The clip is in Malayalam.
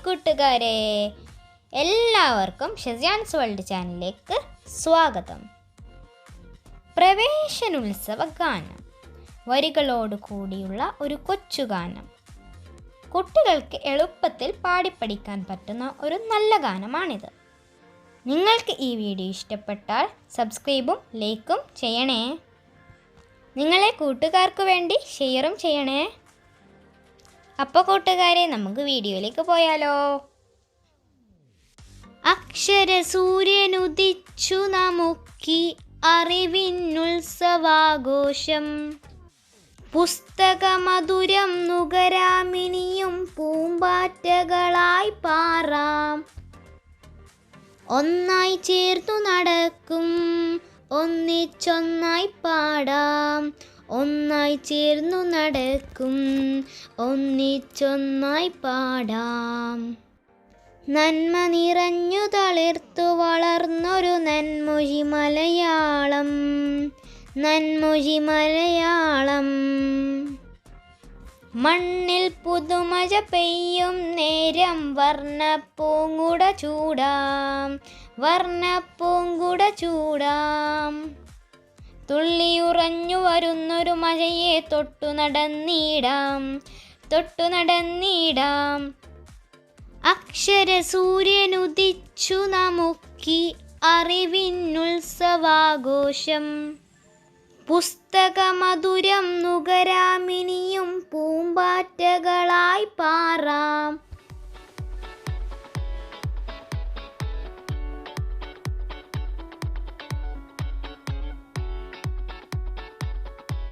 കൂട്ടുകാരെ, എല്ലാവർക്കും ഷെസിയാൻസ് വേൾഡ് ചാനലിലേക്ക് സ്വാഗതം. പ്രവേശനോത്സവ ഗാനം, വരികളോട് കൂടിയുള്ള ഒരു കൊച്ചുഗാനം. കുട്ടികൾക്ക് എളുപ്പത്തിൽ പാടിപ്പഠിക്കാൻ പറ്റുന്ന ഒരു നല്ല ഗാനമാണിത്. നിങ്ങൾക്ക് ഈ വീഡിയോ ഇഷ്ടപ്പെട്ടാൽ സബ്സ്ക്രൈബും ലൈക്കും ചെയ്യണേ. നിങ്ങളെ കൂട്ടുകാർക്ക് വേണ്ടി ഷെയറും ചെയ്യണേ. അപ്പോൾ കൂട്ടുകാരെ, നമുക്ക് വീഡിയോയിലേക്ക് പോയാലോ? അക്ഷര സൂര്യനുദിച്ചു നമുക്കി അറിവിനുത്സവാഘോഷം. പുസ്തകമധുരം നുകരാമിനിയും പൂമ്പാറ്റകളായി പാറാം. ഒന്നായി ചേർന്നു നടക്കും, ഒന്നിച്ചൊന്നായി പാടാം. ഒന്നായി ചേർന്നു നടക്കും, ഒന്നിച്ചൊന്നായി പാടാം. നന്മ നിറഞ്ഞു തളിർത്തു വളർന്നൊരു നന്മൊഴി മലയാളം, നന്മൊഴി മലയാളം. മണ്ണിൽ പുതുമഴ പെയ്യും നേരം വർണ്ണപ്പൂങ്കുട ചൂടാം, വർണ്ണപ്പൂങ്കുട ചൂടാം. തുള്ളിയുറഞ്ഞു വരുന്നൊരു മഴയെ തൊട്ടു നടന്നിടാം, തൊട്ടു നടന്നിടാം. അക്ഷര സൂര്യനുദിച്ചു നമുക്കി അറിവിനുത്സവാഘോഷം. പുസ്തകമധുരം നുകരാമിനിയും പൂമ്പാറ്റകളായി പാറാം.